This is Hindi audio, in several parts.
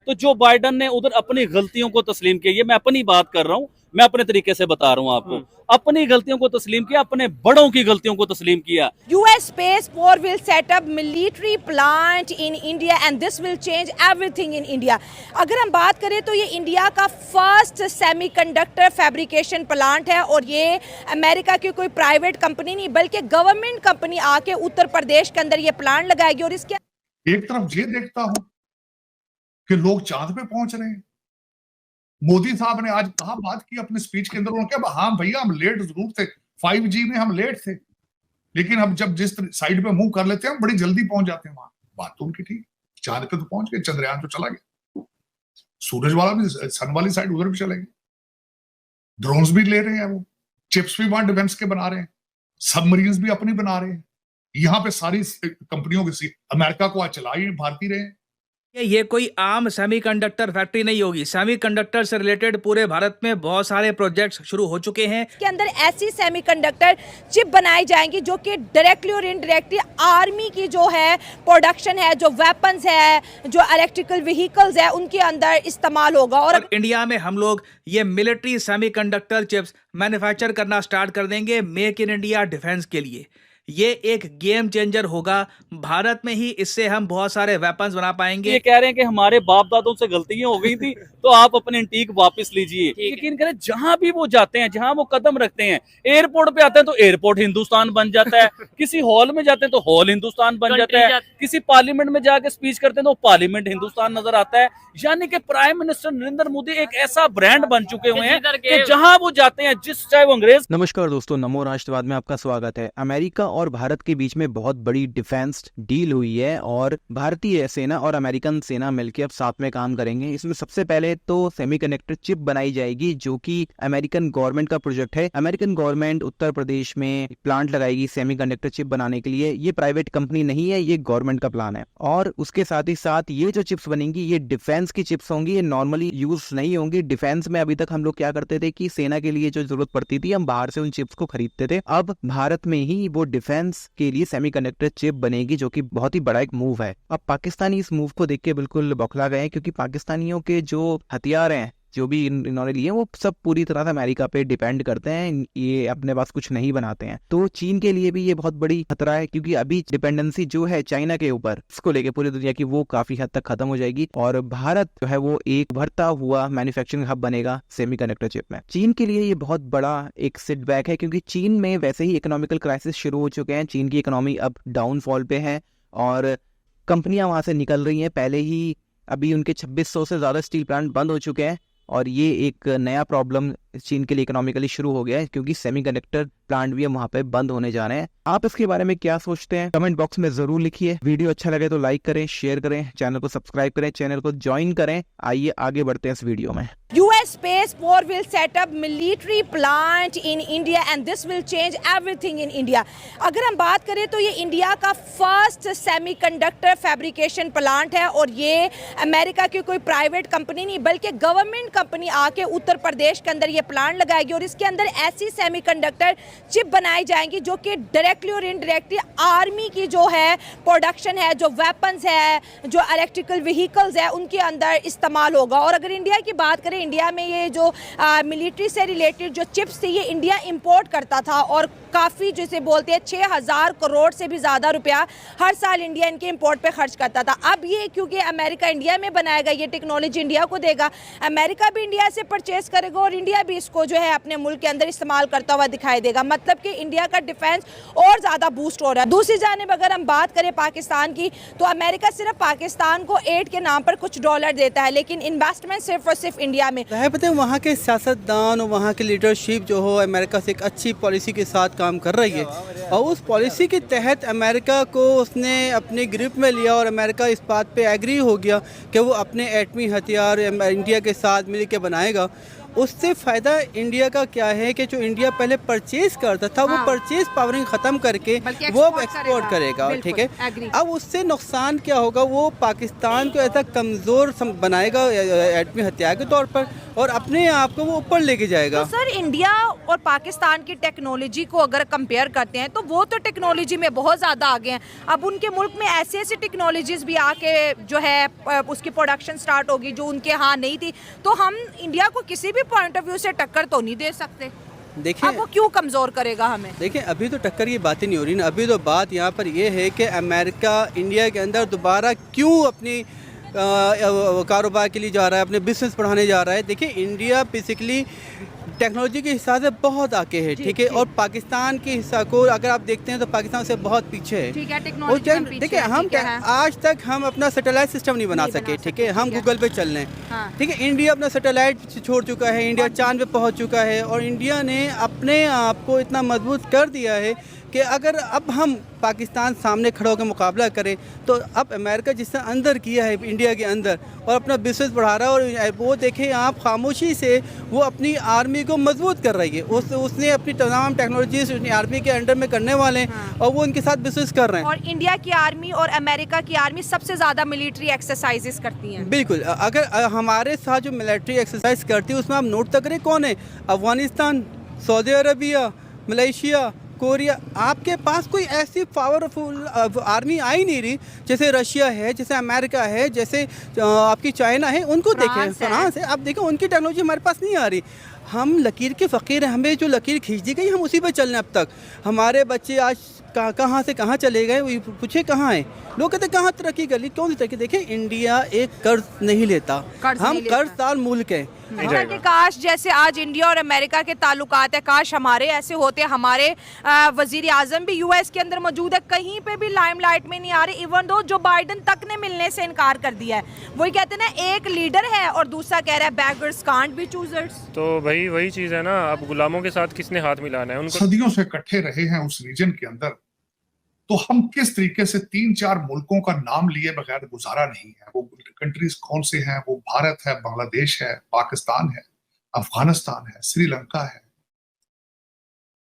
तो जो बाइडन ने उधर अपनी गलतियों को तस्लीम किया, ये मैं अपनी बात कर रहा हूं, मैं अपने तरीके से बता रहा हूं आपको, अपनी गलतियों को तस्लीम किया, अपने बड़ों की गलतियों को तस्लीम किया। US Space Force will set up military plant in India and this will change everything in India। अगर हम बात करें तो ये इंडिया का फर्स्ट सेमीकंडक्टर फैब्रिकेशन प्लांट है और ये अमेरिका की कोई प्राइवेट कंपनी नहीं बल्कि गवर्नमेंट कंपनी आके उत्तर प्रदेश के अंदर ये प्लांट लगाएगी। और इसके एक तरफ ये देखता हूं कि लोग चांद पे पहुंच रहे हैं। मोदी साहब ने आज कहा, बात की अपने स्पीच के अंदर, उन्होंने कहा हाँ भैया हम लेट जरूर थे, 5G में हम लेट थे, लेकिन हम जब जिस साइड पे मूव कर लेते हैं हम बड़ी जल्दी पहुंच जाते हैं वहां। बात तो उनकी ठीक, चांद पे तो पहुंच गए, चंद्रयान तो चला गया, सूरज वाला भी, सन वाली साइड उधर भी चले गए, ड्रोन्स भी ले रहे हैं, वो चिप्स भी वहां डिफेंस के बना रहे हैं, सबमरीन्स भी अपनी बना रहे हैं। यहाँ पे सारी कंपनियों की, अमेरिका को आज चला ही भारतीय रहे हैं। ये कोई आम सेमीकंडक्टर फैक्ट्री नहीं होगी। सेमीकंडक्टर से रिलेटेड पूरे भारत में बहुत सारे प्रोजेक्ट्स शुरू हो चुके हैं। के अंदर ऐसी सेमीकंडक्टर चिप बनाई जाएंगी जो कि डायरेक्टली और इनडायरेक्टली आर्मी की जो है प्रोडक्शन है, जो वेपन्स है, जो इलेक्ट्रिकल व्हीकल्स है, उनके अंदर इस्तेमाल होगा। और इंडिया में हम लोग ये मिलिट्री सेमीकंडक्टर चिप्स मैन्युफैक्चर करना स्टार्ट कर देंगे मेक इन इंडिया डिफेंस के लिए। ये एक गेम चेंजर होगा भारत में ही, इससे हम बहुत सारे वेपन्स बना पाएंगे। ये कह रहे हैं कि हमारे बाप दादों से गलतियां हो गई थी तो आप अपने एंटीक वापस लीजिए। यकीन करें जहां भी वो जाते हैं, जहां वो कदम रखते हैं, एयरपोर्ट पे आते हैं तो एयरपोर्ट हिंदुस्तान बन जाता है, किसी हॉल में जाते हैं तो हॉल हिंदुस्तान बन जाता है, किसी पार्लियामेंट में जाके स्पीच करते हैं तो पार्लियामेंट हिंदुस्तान नजर आता है। यानी कि प्राइम मिनिस्टर नरेंद्र मोदी एक ऐसा ब्रांड बन चुके हुए हैं कि जहां वो जाते हैं, जिस चाहे वो अंग्रेज। नमस्कार दोस्तों, नमो राष्ट्रवाद में आपका स्वागत है। अमेरिका और भारत के बीच में बहुत बड़ी डिफेंस डील हुई है और भारतीय सेना और अमेरिकन सेना मिलकर अब साथ में काम करेंगे। इसमें सबसे पहले तो सेमीकंडक्टर चिप बनाई जाएगी जो कि अमेरिकन गवर्नमेंट का प्रोजेक्ट है। अमेरिकन गवर्नमेंट उत्तर प्रदेश में प्लांट लगाएगी सेमीकंडक्टर चिप बनाने के लिए। ये प्राइवेट कंपनी नहीं है, ये गवर्नमेंट का प्लान है। और उसके साथ ही साथ ये जो चिप्स बनेंगी ये डिफेंस की चिप्स होंगी, ये नॉर्मली यूज नहीं होंगी। डिफेंस में अभी तक हम लोग क्या करते थे कि सेना के लिए जो जरूरत पड़ती थी हम बाहर से उन चिप्स को खरीदते थे। अब भारत में ही वो डिफेंस के लिए सेमीकंडक्टर चिप बनेगी जो कि बहुत ही बड़ा एक मूव है। अब पाकिस्तानी इस मूव को देख के बिल्कुल बौखला गए क्योंकि पाकिस्तानियों के जो हथियार हैं, जो भी इन्होंने लिए वो सब पूरी तरह से अमेरिका पे डिपेंड करते हैं, ये अपने पास कुछ नहीं बनाते हैं। तो चीन के लिए भी ये बहुत बड़ी खतरा है क्योंकि अभी डिपेंडेंसी जो है चाइना के ऊपर, इसको लेके पूरी दुनिया की, वो काफी हद तक खत्म हो जाएगी और भारत जो है वो एक उभरता हुआ मैन्युफैक्चरिंग हब बनेगा सेमीकंडक्टर चिप में। चीन के लिए ये बहुत बड़ा एक सेटबैक है क्योंकि चीन में वैसे ही इकोनॉमिकल क्राइसिस शुरू हो चुके हैं। चीन की इकोनॉमी अब डाउनफॉल पे है और कंपनियां वहां से निकल रही हैं। पहले ही अभी उनके 2600 से ज्यादा स्टील प्लांट बंद हो चुके हैं और ये एक नया प्रॉब्लम चीन के लिए इकोनॉमिकली शुरू हो गया है क्योंकि सेमीकंडक्टर प्लांट भी वहां पे बंद होने जा रहे हैं। आप इसके बारे में क्या सोचते हैं कमेंट बॉक्स में जरूर लिखिए। वीडियो अच्छा लगे तो लाइक करें, शेयर करें, चैनल को सब्सक्राइब करें, चैनल को ज्वाइन करें। आइए आगे बढ़ते हैं इस वीडियो में। US Space Force will set up military plant in India and this will change everything in India। अगर हम बात करें तो ये इंडिया का फर्स्ट सेमीकंडक्टर फैब्रिकेशन प्लांट है और ये अमेरिका की कोई प्राइवेट कंपनी नहीं बल्कि गवर्नमेंट कंपनी आके उत्तर प्रदेश के अंदर ये प्लांट लगाएगी और इसके अंदर ऐसी सेमीकंडक्टर चिप बनाई जाएंगी जो कि डायरेक्टली और इनडायरेक्टली आर्मी की जो है प्रोडक्शन है, जो वेपन्स है, जो इलेक्ट्रिकल व्हीकल्स है, उनके अंदर इस्तेमाल होगा। और अगर इंडिया की बात करें, इंडिया में ये जो मिलिट्री से रिलेटेड जो चिप्स थी ये इंडिया इंपोर्ट करता था और काफ़ी जैसे बोलते हैं 6000 करोड़ से भी ज़्यादा रुपया हर साल इंडिया इनके इंपोर्ट पे खर्च करता था। अब ये क्योंकि अमेरिका इंडिया में बनाएगा, ये टेक्नोलॉजी इंडिया को देगा, अमेरिका भी इंडिया से परचेज करेगा और इंडिया भी इसको जो है अपने मुल्क के अंदर इस्तेमाल करता हुआ दिखाई देगा। मतलब कि इंडिया का डिफेंस और ज़्यादा बूस्ट हो रहा है। दूसरी जानिब अगर हम बात करें पाकिस्तान की तो अमेरिका सिर्फ पाकिस्तान को एड के नाम पर कुछ डॉलर देता है लेकिन इन्वेस्टमेंट सिर्फ और सिर्फ इंडिया में है। पता है वहाँ के सियासतदान और वहाँ की लीडरशिप जो हो अमेरिका से एक अच्छी पॉलिसी के साथ काम कर रही है और उस पॉलिसी के तहत अमेरिका को उसने अपने ग्रिप में लिया और अमेरिका इस बात पे एग्री हो गया कि वो अपने एटमी हथियार इंडिया के साथ मिल के बनाएगा। उससे फ़ायदा इंडिया का क्या है कि जो इंडिया पहले परचेज करता था वो परचेज पावरिंग ख़त्म करके बल्कि वो अब export एक्सपोर्ट करेगा, बिल्कुल, ठीक है। agree। अब उससे नुकसान क्या होगा, वो पाकिस्तान को ऐसा कमज़ोर बनाएगा एटमी हथियार के तौर पर, और अपने आप को वो ऊपर लेके जाएगा। तो सर इंडिया और पाकिस्तान की टेक्नोलॉजी को अगर कंपेयर करते हैं तो वो तो टेक्नोलॉजी में बहुत ज़्यादा आगे हैं। अब उनके मुल्क में ऐसी ऐसी टेक्नोलॉजीज भी आके जो है उसकी प्रोडक्शन स्टार्ट होगी जो उनके यहाँ नहीं थी, तो हम इंडिया को किसी भी पॉइंट ऑफ व्यू से टक्कर तो नहीं दे सकते। देखिए, अब वो क्यों कमज़ोर करेगा हमें? देखिए अभी तो टक्कर की बात ही नहीं हो रही ना, अभी तो बात यहाँ पर ये है कि अमेरिका इंडिया के अंदर दोबारा क्यों अपनी कारोबार के लिए जा रहा है, अपने बिजनेस बढ़ाने जा रहा है। देखिए इंडिया बेसिकली टेक्नोलॉजी के हिसाब से बहुत आगे है, ठीक है, और पाकिस्तान के हिसाब को अगर आप देखते हैं तो पाकिस्तान से बहुत पीछे है। ठीक है, और टेक्नोलॉजी हम पीछे देखिए हैं, हम ठीक है। आज तक हम अपना सैटेलाइट सिस्टम नहीं बना सके, ठीक है, हम गूगल पे चल रहे हैं, हाँ। ठीक है। इंडिया अपना सैटेलाइट छोड़ चुका है, इंडिया चांद पे पहुंच चुका है, और इंडिया ने अपने आप को इतना मजबूत कर दिया है कि अगर अब हम पाकिस्तान सामने खड़ा होकर मुकाबला करें तो अब अमेरिका जिसने अंदर किया है इंडिया के अंदर और अपना बिजनेस बढ़ा रहा है, और वो देखें आप खामोशी से वो अपनी आर्मी को मजबूत कर रही है। उसने अपनी तमाम टेक्नोलॉजीज अपनी आर्मी के अंडर में करने वाले हैं, हाँ। और वो उनके साथ बिजनेस कर रहे हैं। और इंडिया की आर्मी और अमेरिका की आर्मी सबसे ज़्यादा मिलिट्री एक्सरसाइजेस करती हैं। बिल्कुल, अगर हमारे साथ जो मिलिट्री एक्सरसाइज करती है उसमें आप नोट तक करें कौन है, Afghanistan, Saudi Arabia, Malaysia, Korea. आपके पास कोई ऐसी पावरफुल आर्मी आई नहीं रही जैसे रशिया है, जैसे अमेरिका है, जैसे आपकी चाइना है, उनको देखें, फ्रांस है, आप देखें उनकी टेक्नोलॉजी हमारे पास नहीं आ रही। हम लकीर के फ़कीर हैं, हमें जो लकीर खींच दी गई हम उसी पर चल रहे हैं अब तक। हमारे बच्चे आज कहाँ से कहाँ चले गए, वो पूछे कहाँ हैं, लोग कहते कहाँ तरक्की कर ली, कौन सी तरक्की। देखें इंडिया एक कर्ज नहीं लेता, हम कर्जदार मुल्क हैं। अच्छा कि काश जैसे आज इंडिया और अमेरिका के ताल्लुकात है, काश हमारे ऐसे होते। हमारे वजीर आजम भी यूएस के अंदर मौजूद है, कहीं पे भी लाइमलाइट में नहीं आ रहे, इवन दो जो बाइडन तक ने मिलने से इनकार कर दिया है। वही कहते हैं ना, एक लीडर है और दूसरा कह रहा है बेगर्स कांट बी चूजर्स। तो भाई वही चीज़ है ना, अब गुलामों के साथ किसने हाथ मिलाना है उनको। सदियों से इकट्ठे रहे हैं उस रीजन के अंदर, तो हम किस तरीके से 3-4 मुल्कों का नाम लिए बगैर गुजारा नहीं है। वो कंट्रीज कौन से हैं? वो भारत है, बांग्लादेश है, पाकिस्तान है, अफगानिस्तान है, श्रीलंका है,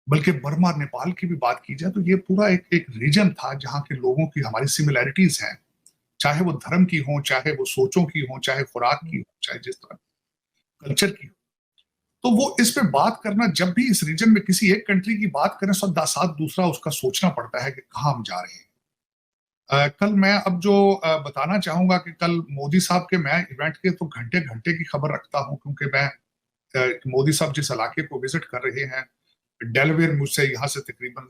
बल्कि बर्मा, नेपाल की भी बात की जाए तो ये पूरा एक रीजन था जहां के लोगों की हमारी सिमिलैरिटीज हैं, चाहे वो धर्म की हो, चाहे वो सोचों की हो, चाहे खुराक की हो, चाहे जिस तरह कल्चर की हो। तो वो इस पे बात करना, जब भी इस रीजन में किसी एक कंट्री की बात करें साथ दूसरा उसका सोचना पड़ता है कि कहाँ हम जा रहे हैं। कल मैं अब जो बताना चाहूंगा कि कल मोदी साहब के मैं इवेंट के तो घंटे घंटे की खबर रखता हूं, क्योंकि मैं मोदी साहब जिस इलाके को विजिट कर रहे हैं, डेलवेयर मुझसे यहाँ से तकरीबन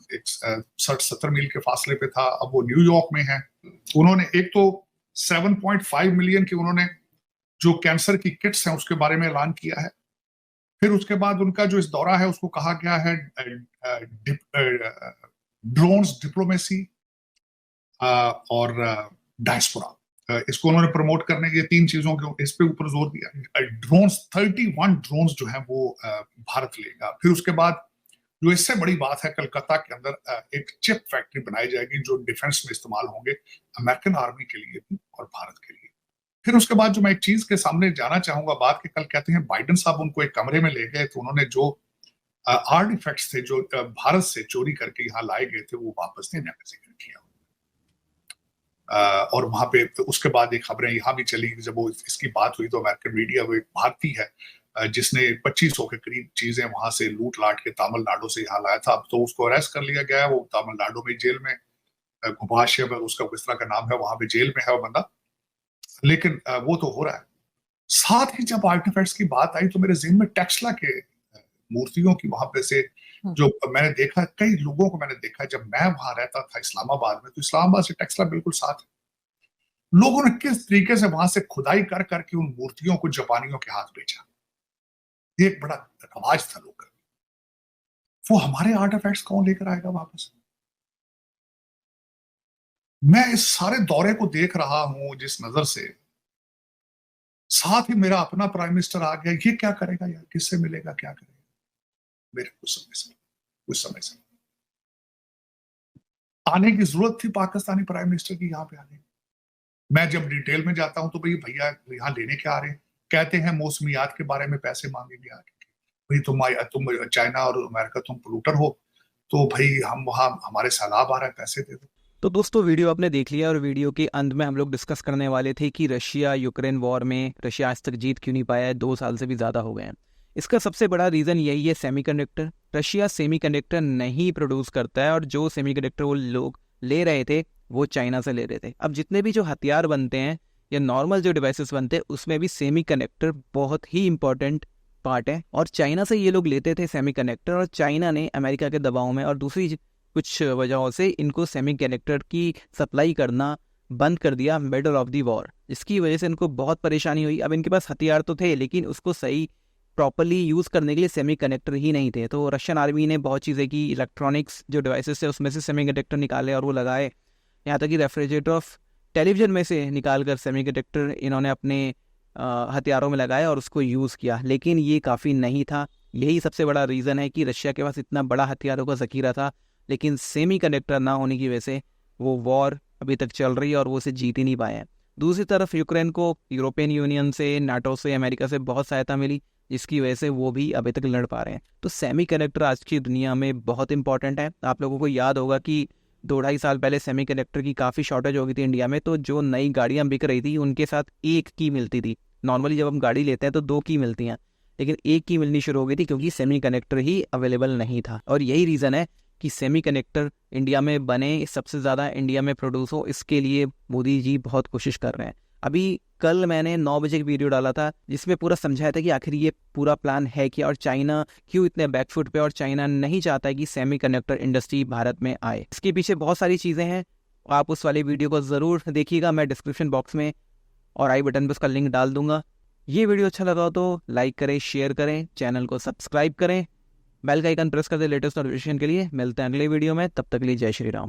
60-70 मील के फासले पे था, अब वो न्यूयॉर्क में है। उन्होंने एक तो 7.5 मिलियन की उन्होंने जो कैंसर की किट्स हैं उसके बारे में ऐलान किया है। फिर उसके बाद उनका जो इस दौरा है उसको कहा गया है ड्रोन्स डिप्लोमेसी और डायस्पोरा। इसको उन्होंने प्रमोट करने के 3 चीजों के इस पे ऊपर जोर दिया। ड्रोन्स 31 ड्रोन्स जो है वो भारत लेगा। फिर उसके बाद जो इससे बड़ी बात है, कलकत्ता के अंदर एक चिप फैक्ट्री बनाई जाएगी जो डिफेंस में इस्तेमाल होंगे, अमेरिकन आर्मी के लिए भी और भारत के लिए। फिर उसके बाद जो मैं एक चीज के सामने जाना चाहूंगा बात के, कल कहते हैं बाइडन साहब उनको एक कमरे में ले गए तो उन्होंने जो आर्टिफैक्ट्स थे जो भारत से चोरी करके यहाँ लाए गए थे वो वापस देने का जिक्र किया। और वहां पे उसके बाद एक खबरें यहाँ भी चली, जब वो इसकी बात हुई तो अमेरिकन मीडिया, वो एक भारतीय है जिसने 2500 के करीब चीजें वहां से लूट लाट के तमिलनाडु से यहाँ लाया था। अब तो उसको अरेस्ट कर लिया गया है, वो तमिलनाडु में जेल में, घुबाश उसका किस तरह का नाम है, वहां पे जेल में है वो बंदा। लेकिन वो तो हो रहा है। साथ ही जब आर्टिफैक्ट्स की बात आई तो मेरे ज़हन में टेस्ला के मूर्तियों की वहां पे से जो मैंने देखा, कई लोगों को मैंने देखा, जब मैं वहां रहता था इस्लामाबाद में, तो इस्लामाबाद से टेस्ला बिल्कुल साथ है। लोगों ने किस तरीके से वहां से खुदाई कर करके उन मूर्तियों को जापानियों के हाथ बेचा, ये एक बड़ा रवाज था लोग। वो हमारे आर्टिफैक्ट्स कौन लेकर आएगा वापस? मैं इस सारे दौरे को देख रहा हूं जिस नजर से, साथ ही मेरा अपना प्राइम मिनिस्टर आ गया, ये क्या करेगा यार, किससे मिलेगा, क्या करेगा? मेरे कुछ समय से आने की जरूरत थी पाकिस्तानी प्राइम मिनिस्टर की यहाँ पे आने। मैं जब डिटेल में जाता हूं तो भैया यहाँ लेने क्या आ रहे हैं, कहते हैं मौसमियात के बारे में पैसे मांगेंगे आगे, भाई तुम चाइना और अमेरिका तुम पोल्यूटर हो, तो भाई हम वहां हमारे सैलाब आ रहा है, पैसे दे दो। तो दोस्तों वीडियो आपने देख लिया और वीडियो के अंत में हम लोग डिस्कस करने वाले थे कि रशिया यूक्रेन वॉर में रशिया आज तक जीत क्यों नहीं पाया है, 2 साल से भी ज़्यादा हो गए हैं। इसका सबसे बड़ा रीज़न यही है सेमीकंडक्टर। रशिया सेमीकंडक्टर नहीं प्रोड्यूस करता है और जो सेमीकंडक्टर वो लोग ले रहे थे वो चाइना से ले रहे थे। अब जितने भी जो हथियार बनते हैं या नॉर्मल जो डिवाइसेस बनते हैं उसमें भी सेमीकंडक्टर बहुत ही इंपॉर्टेंट पार्ट है और चाइना से ये लोग लेते थे सेमीकंडक्टर और चाइना ने अमेरिका के दबाव में और दूसरी कुछ वजहों से इनको सेमीकंडक्टर की सप्लाई करना बंद कर दिया मिडल ऑफ दी वॉर, जिसकी वजह से इनको बहुत परेशानी हुई। अब इनके पास हथियार तो थे लेकिन उसको सही प्रॉपरली यूज़ करने के लिए सेमीकंडक्टर ही नहीं थे। तो रशियन आर्मी ने बहुत चीज़ें की, इलेक्ट्रॉनिक्स जो डिवाइसेस थे उसमें से सेमीकंडक्टर निकाले और वो लगाए, यहाँ तक कि रेफ्रिजरेटर ऑफ टेलीविजन में से निकाल कर सेमीकंडक्टर इन्होंने अपने हथियारों में लगाया और उसको यूज़ किया। लेकिन ये काफ़ी नहीं था। यही सबसे बड़ा रीज़न है कि रशिया के पास इतना बड़ा हथियारों का ज़खीरा था लेकिन सेमीकंडक्टर ना होने की वजह से वो वॉर अभी तक चल रही है और वो उसे जीत ही नहीं पाए हैं। दूसरी तरफ यूक्रेन को यूरोपियन यूनियन से, नाटो से, अमेरिका से बहुत सहायता मिली जिसकी वजह से वो भी अभी तक लड़ पा रहे हैं। तो सेमीकंडक्टर आज की दुनिया में बहुत इंपॉर्टेंट है। आप लोगों को याद होगा कि 2-2.5 साल पहले सेमीकंडक्टर की काफ़ी शॉर्टेज हो गई थी इंडिया में, तो जो नई गाड़ियाँ बिक रही थी उनके साथ एक की मिलती थी। नॉर्मली जब हम गाड़ी लेते हैं तो 2 की मिलती हैं लेकिन एक की मिलनी शुरू हो गई थी क्योंकि सेमीकंडक्टर ही अवेलेबल नहीं था। और यही रीज़न है कि सेमीकंडक्टर इंडिया में बने, सबसे ज़्यादा इंडिया में प्रोड्यूस हो, इसके लिए मोदी जी बहुत कोशिश कर रहे हैं। अभी कल मैंने 9 बजे एक वीडियो डाला था जिसमें पूरा समझाया था कि आखिर ये पूरा प्लान है क्या और चाइना क्यों इतने बैकफुट पे और चाइना नहीं चाहता है कि सेमीकंडक्टर इंडस्ट्री भारत में आए। इसके पीछे बहुत सारी चीज़ें हैं, आप उस वाले वीडियो को ज़रूर देखिएगा। मैं डिस्क्रिप्शन बॉक्स में और आई बटन पर उसका लिंक डाल दूंगा। ये वीडियो अच्छा लगा तो लाइक करें, शेयर करें, चैनल को सब्सक्राइब करें, बेल का आइकन प्रेस कर दे लेटेस्ट नोटिफिकेशन के लिए। मिलते हैं अगले वीडियो में, तब तक के लिए जय श्री राम।